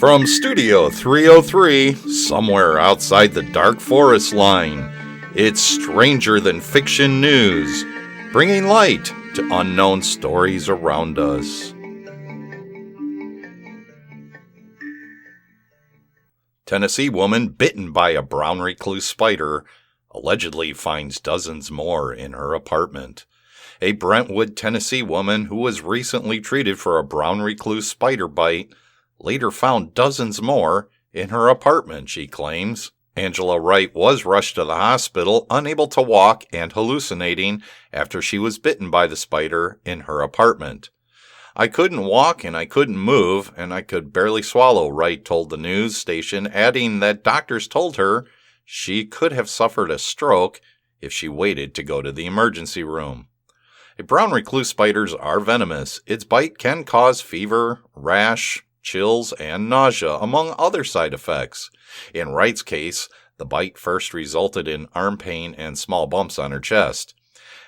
From Studio 303, somewhere outside the dark forest line, it's Stranger Than Fiction News, bringing light to unknown stories around us. Tennessee woman bitten by a brown recluse spider allegedly finds dozens more in her apartment. A Brentwood, Tennessee woman who was recently treated for a brown recluse spider bite later found dozens more in her apartment, she claims. Angela Wright was rushed to the hospital, unable to walk and hallucinating after she was bitten by the spider in her apartment. "I couldn't walk and I couldn't move, and I could barely swallow," Wright told the news station, adding that doctors told her she could have suffered a stroke if she waited to go to the emergency room. Brown recluse spiders are venomous. Its bite can cause fever, rash, chills, and nausea, among other side effects. In Wright's case, the bite first resulted in arm pain and small bumps on her chest.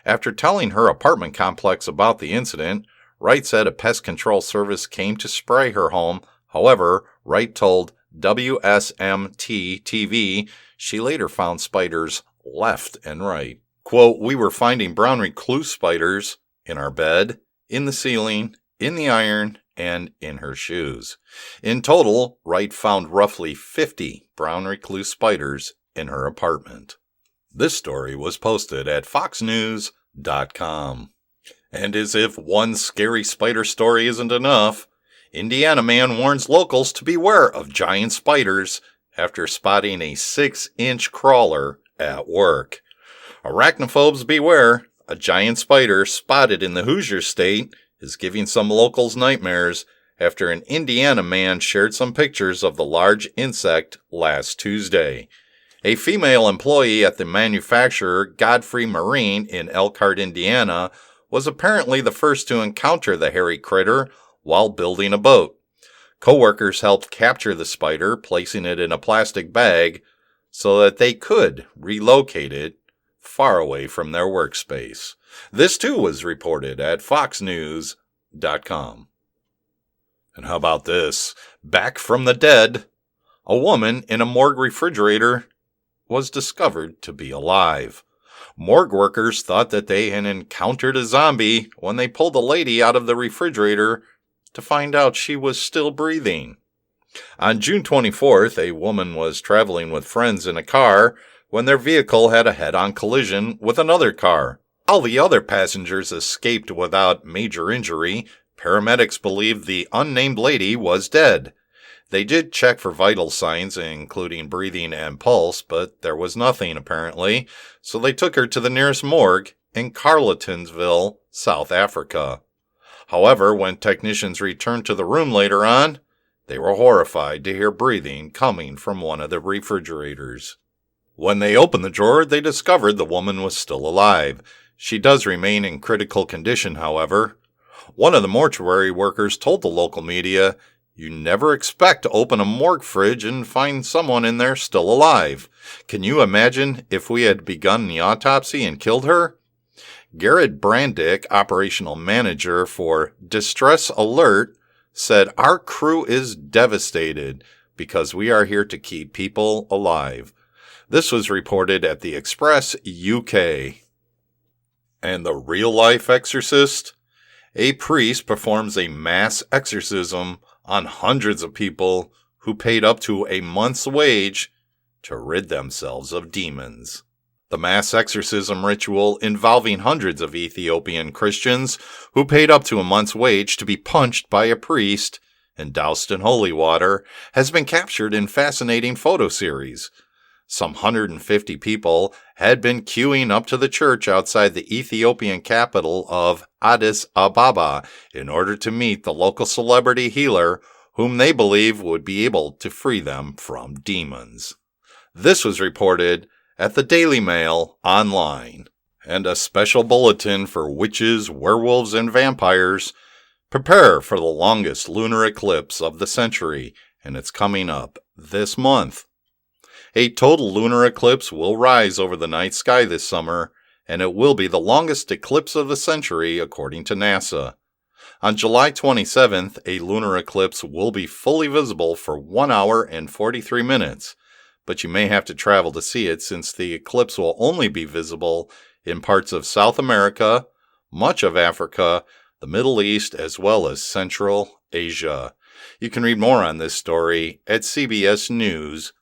After telling her apartment complex about the incident, Wright said a pest control service came to spray her home. However, Wright told WSMT-TV she later found spiders left and right. Quote, "We were finding brown recluse spiders in our bed, in the ceiling, in the iron, and in her shoes." In total, Wright found roughly 50 brown recluse spiders in her apartment. This story was posted at foxnews.com. And as if one scary spider story isn't enough, Indiana man warns locals to beware of giant spiders after spotting a 6-inch crawler at work. Arachnophobes beware. A giant spider spotted in the Hoosier State is giving some locals nightmares after an Indiana man shared some pictures of the large insect last Tuesday. A female employee at the manufacturer Godfrey Marine in Elkhart, Indiana, was apparently the first to encounter the hairy critter while building a boat. Coworkers helped capture the spider, placing it in a plastic bag so that they could relocate it far away from their workspace. This too was reported at foxnews.com. And how about this? Back from the dead, a woman in a morgue refrigerator was discovered to be alive. Morgue workers thought that they had encountered a zombie when they pulled the lady out of the refrigerator to find out she was still breathing. On June 24th, a woman was traveling with friends in a car when their vehicle had a head-on collision with another car. All the other passengers escaped without major injury. Paramedics believed the unnamed lady was dead. They did check for vital signs, including breathing and pulse, but there was nothing apparently, so they took her to the nearest morgue in Carletonville, South Africa. However, when technicians returned to the room later on, they were horrified to hear breathing coming from one of the refrigerators. When they opened the drawer, they discovered the woman was still alive. She does remain in critical condition, however. One of the mortuary workers told the local media, "You never expect to open a morgue fridge and find someone in there still alive. Can you imagine if we had begun the autopsy and killed her?" Garrett Brandick, operational manager for Distress Alert, said, "Our crew is devastated because we are here to keep people alive." This was reported at the Express UK. And the real-life exorcist? A priest performs a mass exorcism on hundreds of people who paid up to a month's wage to rid themselves of demons. The mass exorcism ritual involving hundreds of Ethiopian Christians who paid up to a month's wage to be punched by a priest and doused in holy water has been captured in fascinating photo series. Some 150 people had been queuing up to the church outside the Ethiopian capital of Addis Ababa in order to meet the local celebrity healer whom they believe would be able to free them from demons. This was reported at the Daily Mail online. And a special bulletin for witches, werewolves, and vampires. Prepare for the longest lunar eclipse of the century, and it's coming up this month. A total lunar eclipse will rise over the night sky this summer, and it will be the longest eclipse of the century according to NASA. On July 27th, a lunar eclipse will be fully visible for 1 hour and 43 minutes, but you may have to travel to see it since the eclipse will only be visible in parts of South America, much of Africa, the Middle East, as well as Central Asia. You can read more on this story at cbsnews.com.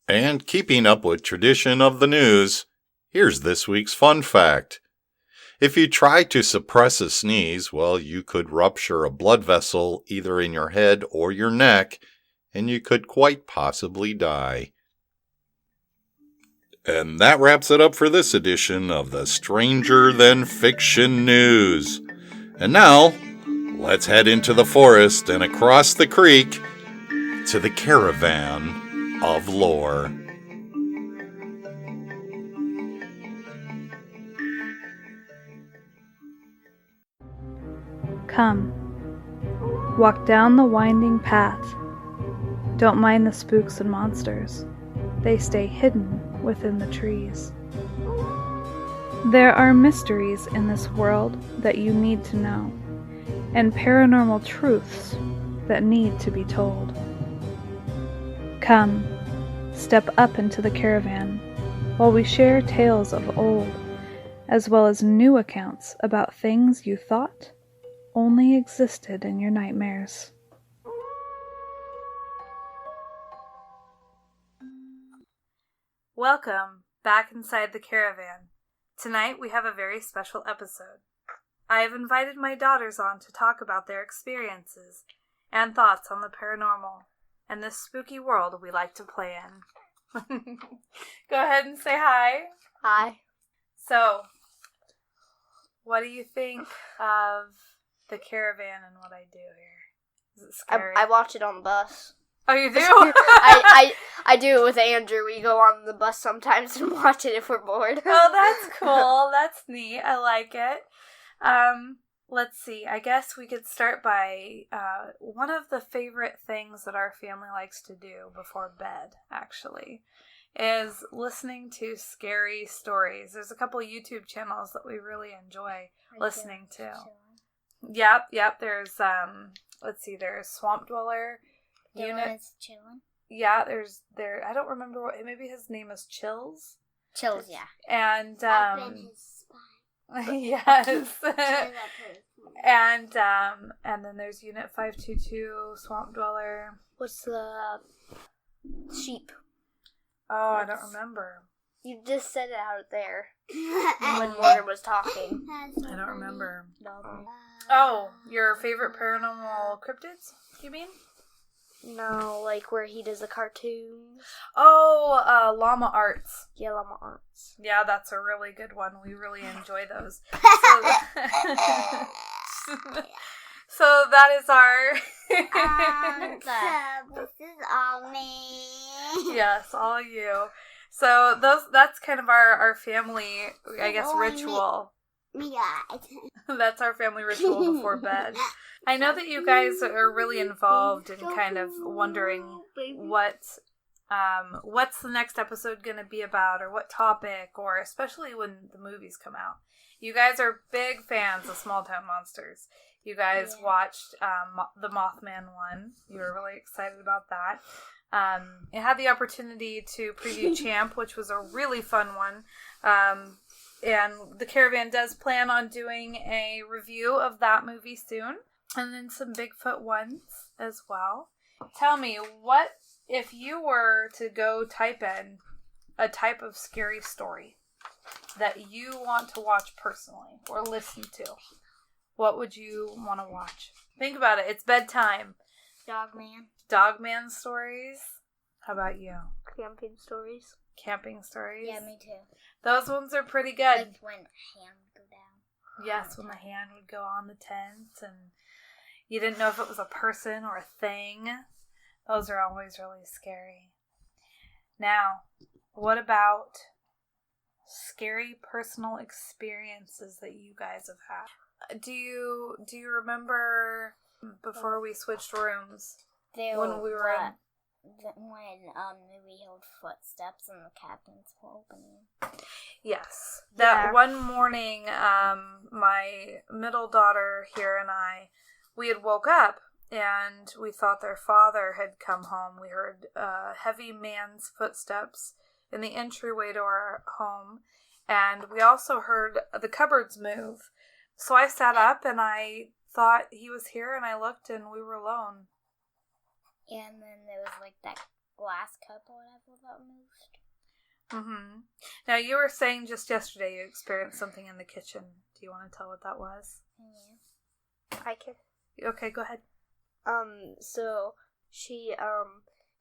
And keeping up with tradition of the news, here's this week's fun fact. If you try to suppress a sneeze, well, you could rupture a blood vessel either in your head or your neck, and you could quite possibly die. And that wraps it up for this edition of the Stranger Than Fiction News. And now, let's head into the forest and across the creek to the Caravan of Lore. Come, walk down the winding path. Don't mind the spooks and monsters. They stay hidden within the trees. There are mysteries in this world that you need to know, and paranormal truths that need to be told. Come, step up into the caravan while we share tales of old, as well as new accounts about things you thought only existed in your nightmares. Welcome back inside the caravan. Tonight we have a very special episode. I have invited my daughters on to talk about their experiences and thoughts on the paranormal and this spooky world we like to play in. Go ahead and say hi. Hi. So, what do you think of the caravan and what I do here? Is it scary? I watch it on the bus. Oh, you do? I do it with Andrew. We go on the bus sometimes and watch it if we're bored. Oh, that's cool. That's neat. I like it. Let's see. I guess we could start by one of the favorite things that our family likes to do before bed, actually, is listening to scary stories. There's a couple YouTube channels that we really enjoy listening to. Yep. There's, let's see, there's Swamp Dweller. Chillin'? Yeah, I don't remember what, maybe his name is Chills. Chills, yeah. And, I've been his spy. yes. And then there's Unit 522, Swamp Dweller. What's the sheep? Oh, I don't remember. You just said it out there when Morgan was talking. I don't remember. Oh, your favorite paranormal cryptids, you mean? No, like where he does the cartoons. Oh, Llama Arts. Yeah, Llama Arts. Yeah, that's a really good one. We really enjoy those. So that is our... This is all me. Yes, all you. So that's kind of our family, I guess, ritual. Me guys. That's our family ritual before bed. I know that you guys are really involved in kind of wondering what's the next episode going to be about, or what topic, or especially when the movies come out. You guys are big fans of Small Town Monsters. You guys watched the Mothman one. You were really excited about that. I had the opportunity to preview Champ, which was a really fun one. And the Caravan does plan on doing a review of that movie soon. And then some Bigfoot ones as well. Tell me, what if you were to go type in a type of scary story that you want to watch personally or listen to? What would you want to watch? Think about it. It's bedtime. Dogman stories. How about you? Camping stories. Camping stories. Yeah, me too. Those ones are pretty good. Like when the hand would go down. Yes, when the hand would go on the tent and you didn't know if it was a person or a thing. Those are always really scary. Now, what about scary personal experiences that you guys have had? Do you remember before we switched rooms when we were when we heard footsteps in the cabinets were opening. Yes. That one morning, my middle daughter here and we had woke up and we thought their father had come home. We heard a heavy man's footsteps in the entryway to our home, and we also heard the cupboards move. So I sat up and I thought he was here, and I looked and we were alone. And then there was like that glass cup or whatever that moved. Mm-hmm. Now, you were saying just yesterday you experienced something in the kitchen. Do you want to tell what that was? Yeah. I can. Okay, go ahead. So she,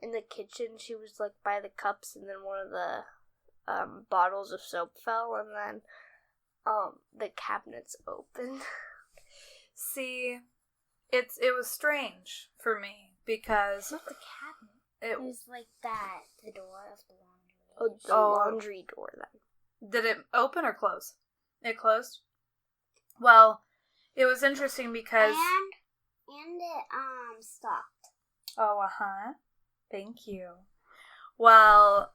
in the kitchen, she was like by the cups, and then one of the, bottles of soap fell, and then, the cabinets opened. See, it was strange for me because Not the cabinet. It was like that, the door of the laundry. Oh, the laundry door then. Did it open or close? It closed? Well, it was interesting because... And it, stopped. Oh, uh-huh. Thank you. Well,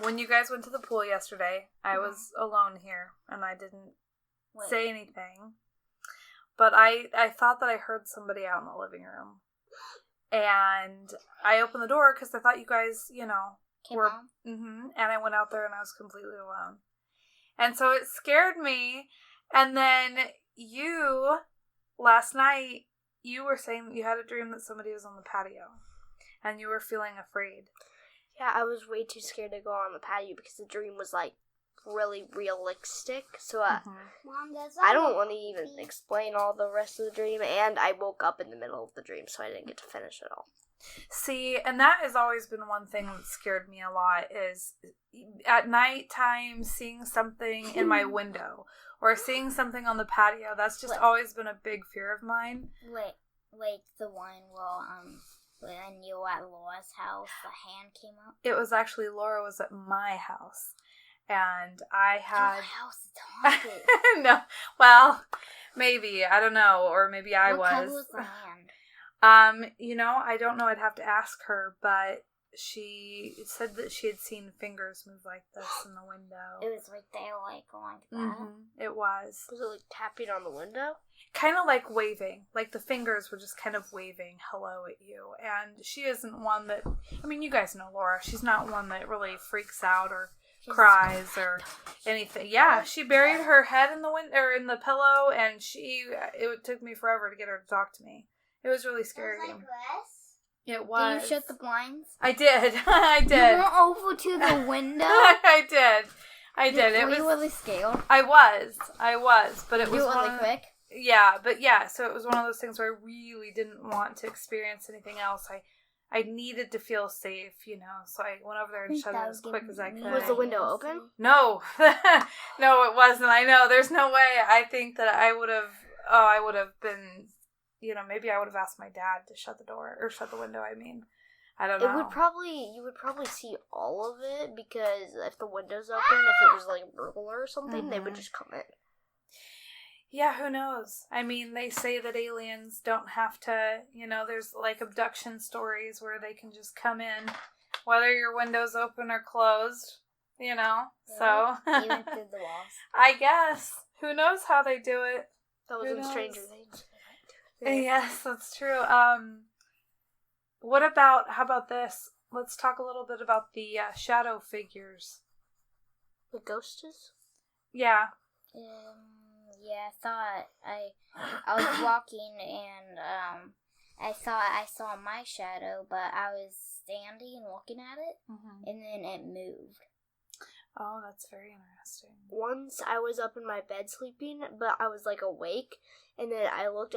when you guys went to the pool yesterday, I was alone here, and I didn't say anything. But I thought that I heard somebody out in the living room. And I opened the door because I thought you guys, Came were... home? Mm-hmm. And I went out there and I was completely alone. And so it scared me. And then you, last night, you were saying you had a dream that somebody was on the patio. And you were feeling afraid. Yeah, I was way too scared to go on the patio because the dream was, like, really realistic. So, Mom, I don't want to even explain all the rest of the dream, and I woke up in the middle of the dream, so I didn't get to finish it all. See, and that has always been one thing that scared me a lot, is at nighttime seeing something in my window or seeing something on the patio. That's just always been a big fear of mine. Like the one where, when you were at Laura's house, the hand came up. It was actually, Laura was at my house. And I had... Your house is haunted. No, well, maybe. I don't know. Or maybe I What color was. was the hand? I don't know. I'd have to ask her, but she said that she had seen fingers move like this in the window. It was like they were like going to that. Mm-hmm. It was. Was it, like, tapping on the window? Kind of like waving. Like the fingers were just kind of waving hello at you. And she isn't one that... I mean, you guys know Laura. She's not one that really freaks out or cries or anything. Yeah, she buried her head in the pillow, and it took me forever to get her to talk to me. It was really scary. It was like this? It was. Did you shut the blinds? I did. I did. You went over to the window? I did. Were you really scared? I was, but it was really quick? Yeah, so it was one of those things where I really didn't want to experience anything else. I needed to feel safe, so I went over there and shut it as quick as I could. Was the window open? No. No, it wasn't. I know. There's no way. I think that I would have been, maybe I would have asked my dad to shut the door, or shut the window, I mean. I don't know. You would probably see all of it, because if the window's open, if it was like a burglar or something, they would just come in. Yeah, who knows? I mean, they say that aliens don't have to, there's like abduction stories where they can just come in, whether your window's open or closed, so. Even through the walls. I guess. Who knows how they do it? That was in Stranger Things. Yes, that's true. How about this? Let's talk a little bit about the shadow figures. The ghosts? Yeah. Yeah, I thought I was walking and I thought I saw my shadow, but I was standing and looking at it, and then it moved. Oh, that's very interesting. Once I was up in my bed sleeping, but I was like awake, and then I looked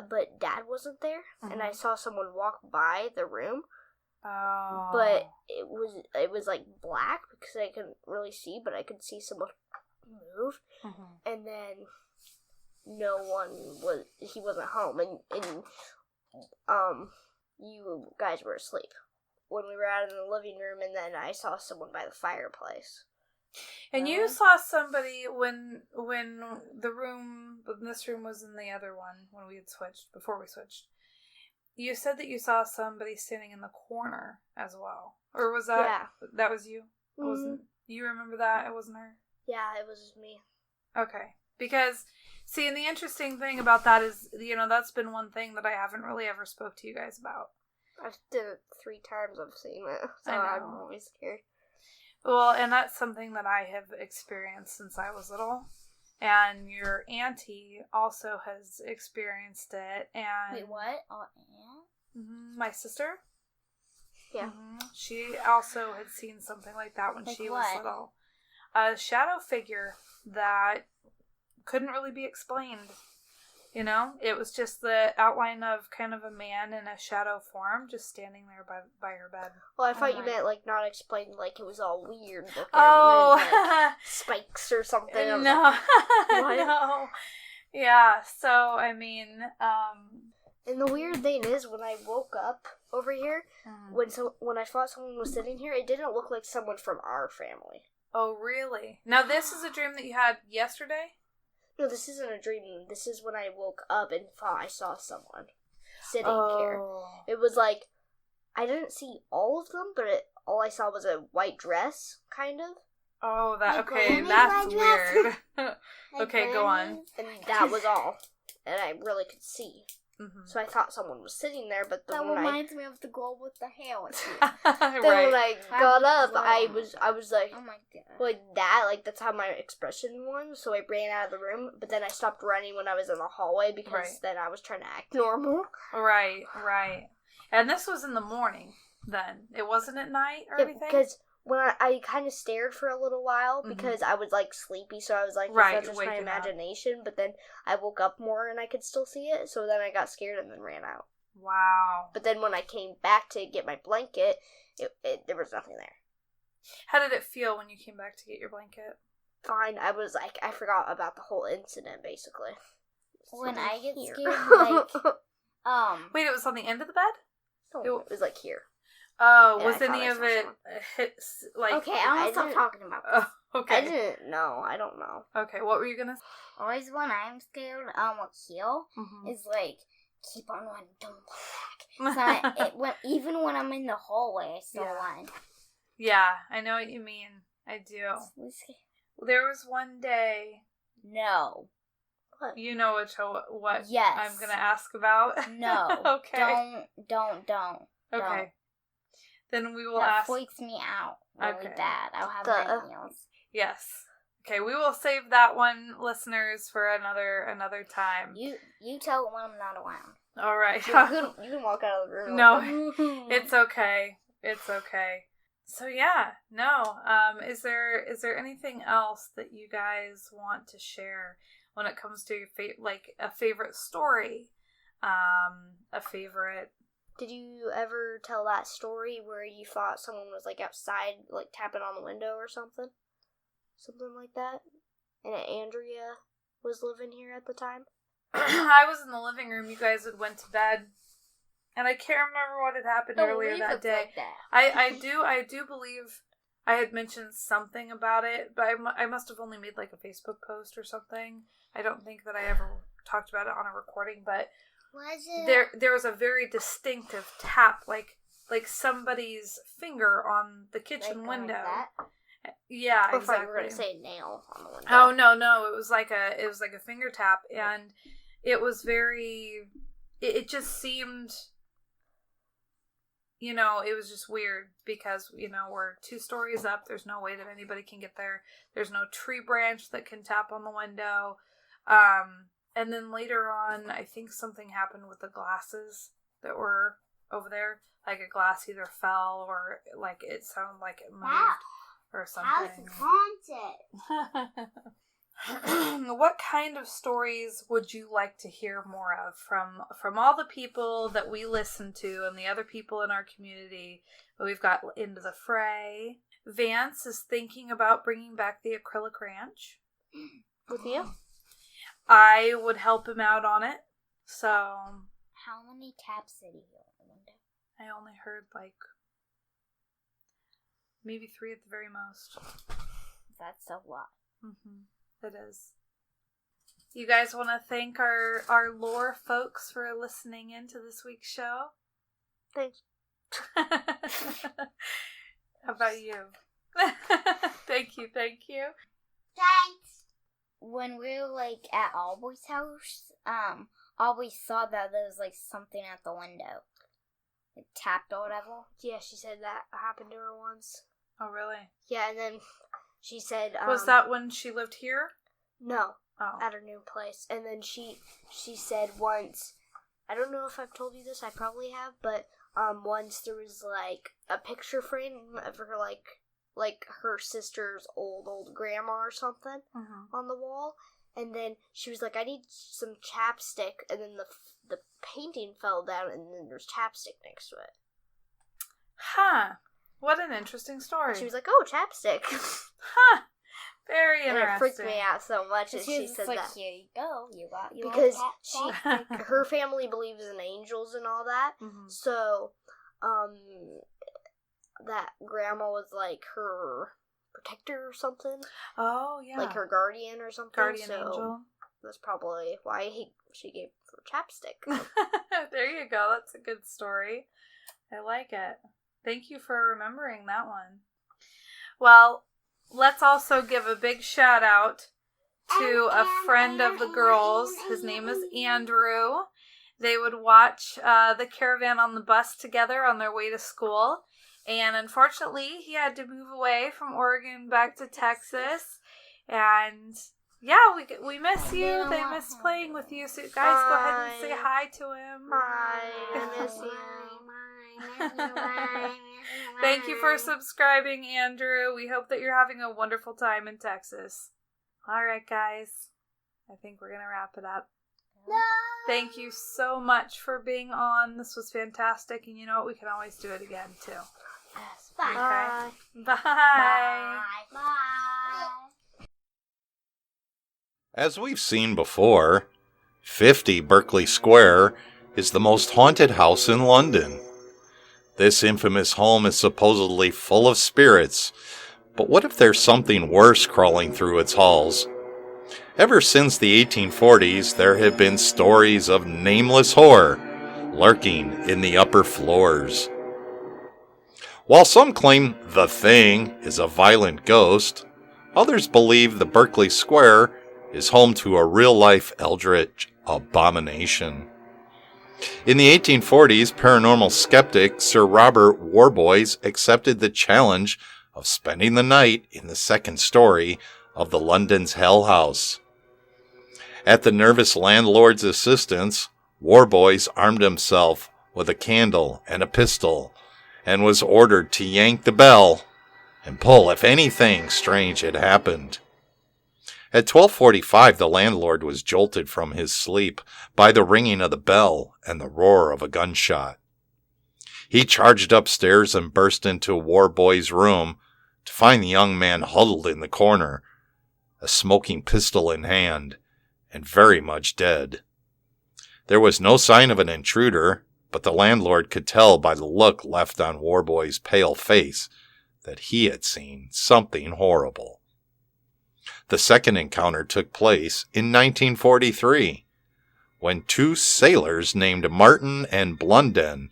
but Dad wasn't there, and I saw someone walk by the room. Oh. But it was like black because I couldn't really see, but I could see someone move, and then he wasn't home, and you guys were asleep when we were out in the living room, and then I saw someone by the fireplace. And you saw somebody when this room was in the other one, when we had switched, before we switched. you said that you saw somebody standing in the corner as well. Or was that... Yeah. That was you? It Mm-hmm. wasn't... You remember that? It wasn't her? Yeah, it was me. Okay. Because, see, and the interesting thing about that is, that's been one thing that I haven't really ever spoke to you guys about. I did it 3 times. I've seen it, so I'm always scared. Well, and that's something that I have experienced since I was little. And your auntie also has experienced it. And Wait, what? Oh, aunt? My sister? Yeah. She also had seen something like that when she was little. A shadow figure that couldn't really be explained. It was just the outline of kind of a man in a shadow form just standing there by her bed. Well, I thought you meant, like, not explained, like, it was all weird looking. Oh! Like, spikes or something. No. Like, No. Yeah, so, I mean, And the weird thing is, when I woke up over here, when I thought someone was sitting here, it didn't look like someone from our family. Oh, really? Now, this is a dream that you had yesterday? No, this isn't a dream. This is when I woke up and thought I saw someone sitting here. It was like, I didn't see all of them, but all I saw was a white dress, kind of. Oh, that's white weird. Okay, go on. And that was all. And I really could see. Mm-hmm. So I thought someone was sitting there, but That when reminds me of the girl with the hair. then Right. when I got up, I was like, Oh my god. like that, like that's how my expression was. So I ran out of the room, but then I stopped running when I was in the hallway because then I was trying to act normal. Right. And this was in the morning then. It wasn't at night or anything? Because when I kind of stared for a little while because I was like sleepy, so I was like, Right, is that just my waking up. imagination? But then I woke up more and I could still see it, so then I got scared and then ran out. Wow. But then when I came back to get my blanket, there was nothing there. How did it feel when you came back to get your blanket? Fine, I was like, I forgot about the whole incident, basically. When I get Here. scared, like, Wait, it was on the end of the bed? No, it was like here. Oh, Yeah, was I thought any I of saw it someone. hits, like... okay, I want to stop didn't- talking about this. Oh, okay. I didn't know. I don't know. Okay, what were you gonna say? Always when I'm scared, what heal is like, keep on running, don't look back. So even when I'm in the hallway, I still run. Yeah, I know what you mean. I do. There was one day... No. You know what Yes. I'm gonna ask about? No. Okay. Don't. Okay. Then we will That ask... freaks me out really Okay. bad. I'll have nightmares. Yes. Okay, we will save that one, listeners, for another time. You tell it when I'm not around. All right. You can walk out of the room. No, it's okay. It's okay. So yeah, no. Is there anything else that you guys want to share when it comes to your a favorite story, a favorite? Did you ever tell that story where you thought someone was like outside, like tapping on the window or something? Something like that? And Andrea was living here at the time? I was in the living room. You guys had went to bed. And I can't remember what had happened earlier that day. Like that. I do believe I had mentioned something about it, but I must have only made like a Facebook post or something. I don't think that I ever talked about it on a recording, but Was it? there was a very distinctive tap, like somebody's finger on the kitchen window. Like that? Yeah, Or if I exactly. were going to say a nail on the window. Oh no, it was like a finger tap, and it was very. It just seemed. It was just weird because, we're 2 stories up. There's no way that anybody can get there. There's no tree branch that can tap on the window. And then later on, I think something happened with the glasses that were over there. Like a glass either fell or like it sounded like it moved or something. haunted. What kind of stories would you like to hear more of from all the people that we listen to and the other people in our community that we've got into the fray? Vance is thinking about bringing back the acrylic ranch. With you? I would help him out on it. So How many taps did he hear on the window? I only heard maybe 3 at the very most. That's a lot. Mm-hmm. It is. You guys want to thank our lore folks for listening in to this week's show? Thanks. How about you? Thank you. Thanks. When we were like at Aubrey's house, Aubrey saw that there was like something at the window. It tapped or whatever. Yeah, she said that happened to her once. Oh, really? Yeah, and then she said... was that when she lived here? No. Oh. At her new place. And then she said once... I don't know if I've told you this, I probably have, but once there was like a picture frame of her like her sister's old grandma or something on the wall, and then she was like, I need some chapstick, and then the painting fell down, and then there's chapstick next to it. Huh. What an interesting story. And she was like, oh, chapstick. Huh. Very interesting. And it freaked me out so much that she said like, that. Here you go. You got because chapstick. her family believes in angels and all that, so that grandma was like her protector or something. Oh, yeah. Like her guardian or something. Guardian angel. That's probably why she gave her chapstick. There you go. That's a good story. I like it. Thank you for remembering that one. Well, let's also give a big shout out to a friend of the girls. His name is Andrew. They would watch the Caravan on the bus together on their way to school. And unfortunately, he had to move away from Oregon back to Texas. And yeah, we miss you. They miss playing with you. So guys, go ahead and say hi to him. Hi, I miss you. Thank you for subscribing, Andrew. We hope that you're having a wonderful time in Texas. All right, guys. I think we're going to wrap it up. No. Thank you so much for being on. This was fantastic. And you know what? We can always do it again, too. Yes. Bye. Okay. Bye. Bye. As we've seen before, 50 Berkeley Square is the most haunted house in London. This infamous home is supposedly full of spirits, but what if there's something worse crawling through its halls? Ever since the 1840s, there have been stories of nameless horror lurking in the upper floors. While some claim the Thing is a violent ghost, others believe the Berkeley Square is home to a real-life eldritch abomination. In the 1840s, paranormal skeptic Sir Robert Warboys accepted the challenge of spending the night in the second story of the London's Hell House. At the nervous landlord's assistance, Warboys armed himself with a candle and a pistol and was ordered to yank the bell and pull if anything strange had happened. At 12:45, the landlord was jolted from his sleep by the ringing of the bell and the roar of a gunshot. He charged upstairs and burst into Warboys' room to find the young man huddled in the corner, a smoking pistol in hand, and very much dead. There was no sign of an intruder, but the landlord could tell by the look left on Warboys' pale face that he had seen something horrible. The second encounter took place in 1943, when two sailors named Martin and Blunden,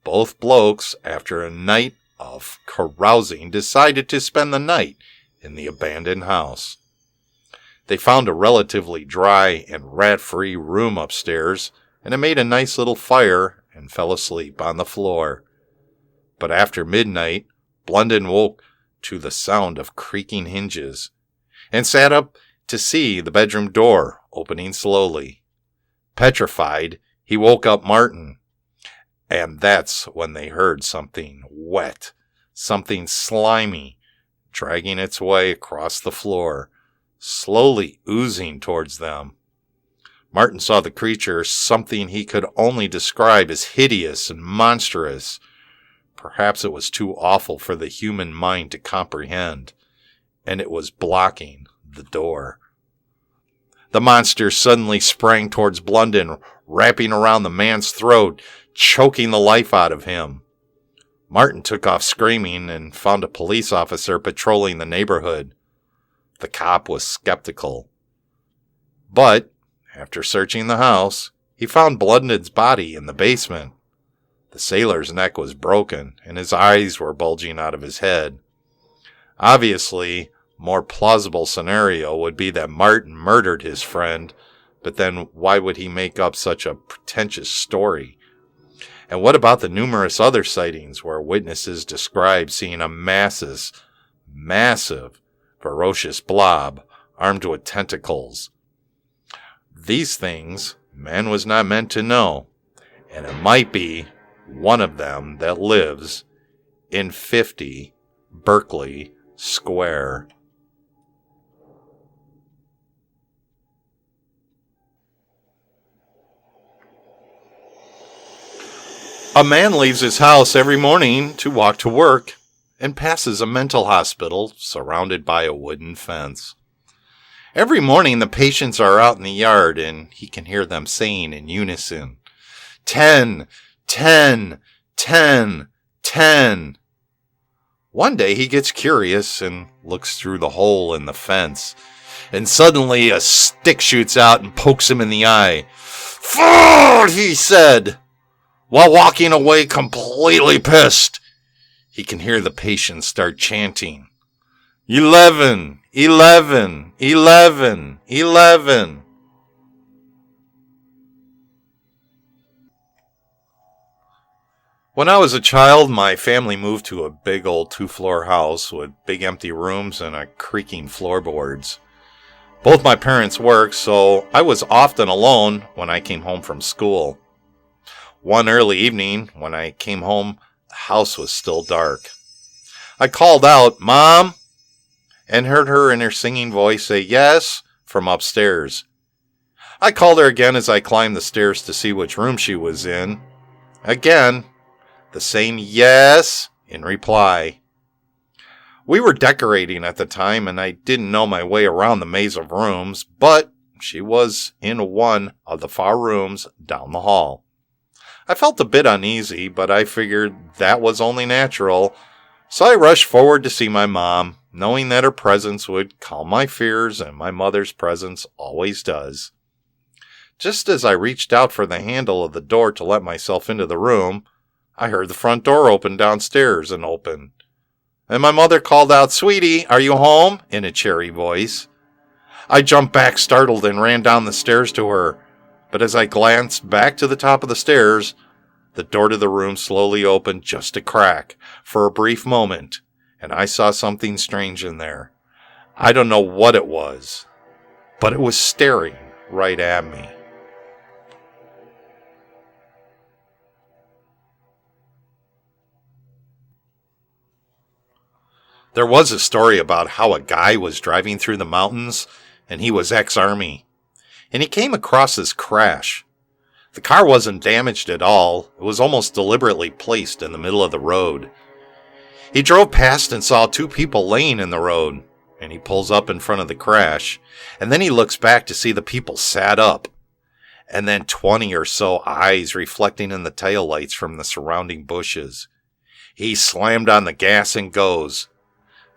both blokes, after a night of carousing, decided to spend the night in the abandoned house. They found a relatively dry and rat-free room upstairs, and it made a nice little fire and fell asleep on the floor. But after midnight, Blunden woke to the sound of creaking hinges, and sat up to see the bedroom door opening slowly. Petrified, he woke up Martin, and that's when they heard something wet, something slimy, dragging its way across the floor, slowly oozing towards them. Martin saw the creature, something he could only describe as hideous and monstrous. Perhaps it was too awful for the human mind to comprehend, and it was blocking the door. The monster suddenly sprang towards Blunden, wrapping around the man's throat, choking the life out of him. Martin took off screaming and found a police officer patrolling the neighborhood. The cop was skeptical, but After searching the house, he found Blunden's body in the basement. The sailor's neck was broken, and his eyes were bulging out of his head. Obviously, a more plausible scenario would be that Martin murdered his friend, but then why would he make up such a pretentious story? And what about the numerous other sightings where witnesses describe seeing a massive, ferocious blob armed with tentacles? These things man was not meant to know, and it might be one of them that lives in 50 Berkeley Square. A man leaves his house every morning to walk to work and passes a mental hospital surrounded by a wooden fence. Every morning the patients are out in the yard and he can hear them saying in unison, 10, 10, 10, 10. One day he gets curious and looks through the hole in the fence, and suddenly a stick shoots out and pokes him in the eye. "Fool!" he said, while walking away completely pissed. He can hear the patients start chanting, 11, 11, 11, 11. When I was a child, my family moved to a big old 2-floor house with big empty rooms and a creaking floorboards. Both my parents worked, so I was often alone when I came home from school. One early evening, when I came home, the house was still dark. I called out, "Mom," and heard her in her singing voice say yes from upstairs. I called her again as I climbed the stairs to see which room she was in. Again, the same yes in reply. We were decorating at the time, and I didn't know my way around the maze of rooms, but she was in one of the far rooms down the hall. I felt a bit uneasy, but I figured that was only natural, so I rushed forward to see my mom, knowing that her presence would calm my fears, and my mother's presence always does. Just as I reached out for the handle of the door to let myself into the room, I heard the front door open downstairs and open. And my mother called out, "Sweetie, are you home?" in a cheery voice. I jumped back startled and ran down the stairs to her. But as I glanced back to the top of the stairs, the door to the room slowly opened just a crack for a brief moment, and I saw something strange in there. I don't know what it was, but it was staring right at me. There was a story about how a guy was driving through the mountains, and he was ex-Army, and he came across this crash. The car wasn't damaged at all. It was almost deliberately placed in the middle of the road. He drove past and saw 2 people laying in the road, and he pulls up in front of the crash, and then he looks back to see the people sat up, and then 20 or so eyes reflecting in the taillights from the surrounding bushes. He slammed on the gas and goes.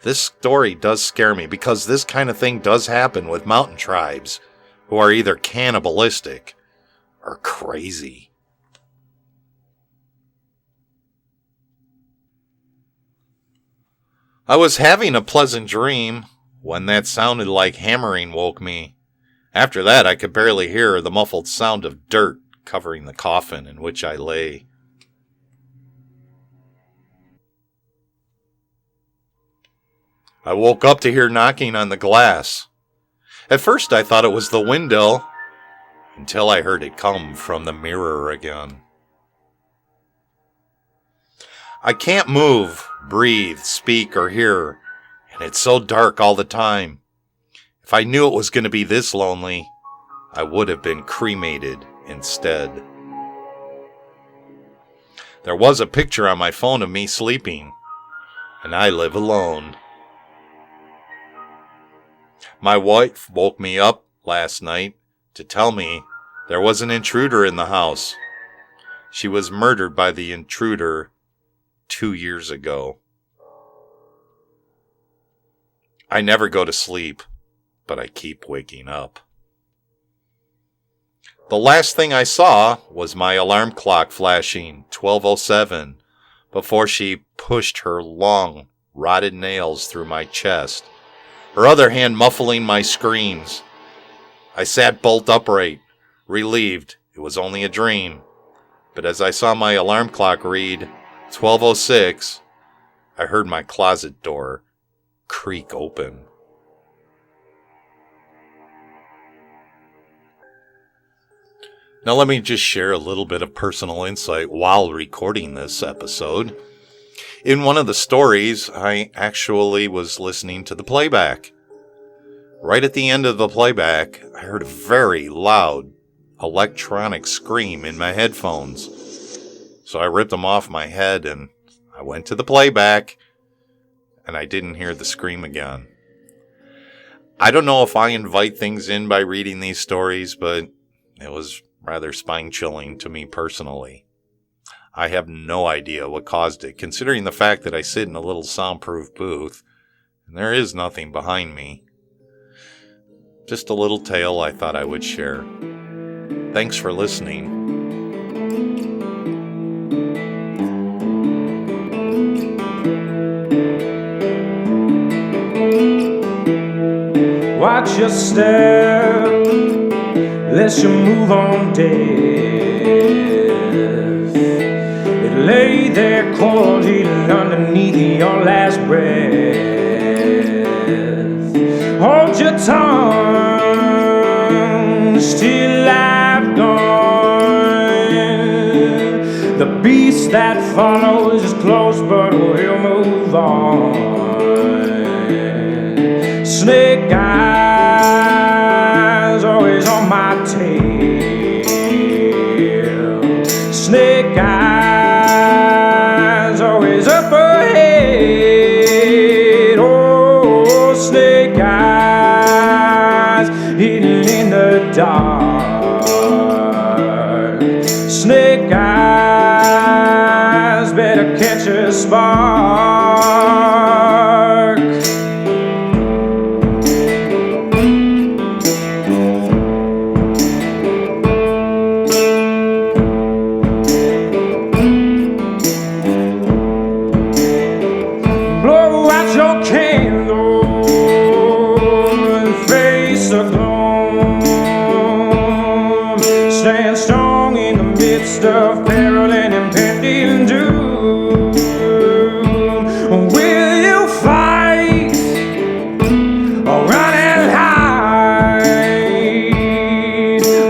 This story does scare me because this kind of thing does happen with mountain tribes who are either cannibalistic or crazy. I was having a pleasant dream when that sounded like hammering woke me. After that, I could barely hear the muffled sound of dirt covering the coffin in which I lay. I woke up to hear knocking on the glass. At first I thought it was the window, until I heard it come from the mirror again. I can't move, breathe, speak, or hear, and it's so dark all the time. If I knew it was going to be this lonely, I would have been cremated instead. There was a picture on my phone of me sleeping, and I live alone. My wife woke me up last night to tell me there was an intruder in the house. She was murdered by the intruder 2 years ago. I never go to sleep, but I keep waking up. The last thing I saw was my alarm clock flashing 12:07 before she pushed her long, rotted nails through my chest, her other hand muffling my screams. I sat bolt upright, relieved it was only a dream. But as I saw my alarm clock read 12:06, I heard my closet door creak open. Now let me just share a little bit of personal insight while recording this episode. In one of the stories, I actually was listening to the playback. Right at the end of the playback, I heard a very loud electronic scream in my headphones. So I ripped them off my head and I went to the playback and I didn't hear the scream again. I don't know if I invite things in by reading these stories, but it was rather spine-chilling to me personally. I have no idea what caused it, considering the fact that I sit in a little soundproof booth, and there is nothing behind me. Just a little tale I thought I would share. Thanks for listening. Watch your step, lest you move on death. It lay there cold, eating underneath your last breath. Hold your tongue, still I've gone. The beast that follows is close, but we'll move on. Snake eyes always on my tail. Snake eyes always up ahead. Oh, snake eyes hidden in the dark. Snake eyes better catch a spark. Stand strong in the midst of peril and impending doom. Will you fight or run and hide?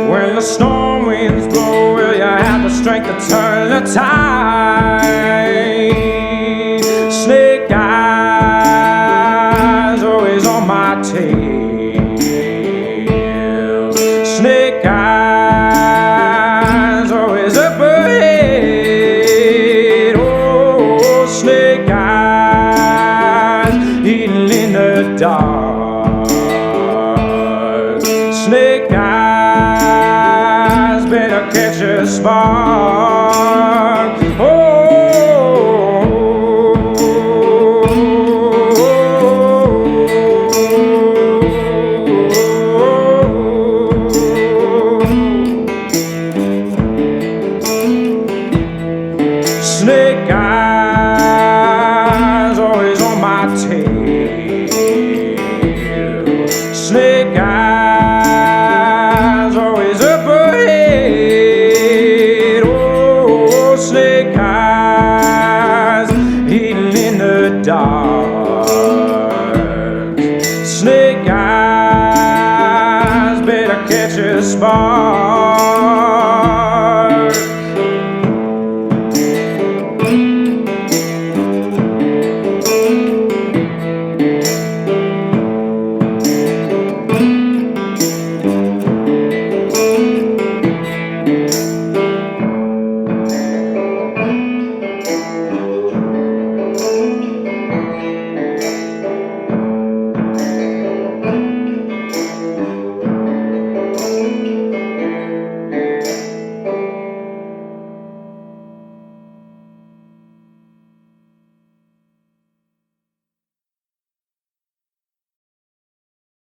When the storm winds blow, will you have the strength to turn the tide? Snake eyes always on my tail. Snake eyes always up ahead. Oh, snake eyes hidden in the dark. Snake eyes better catch a spark.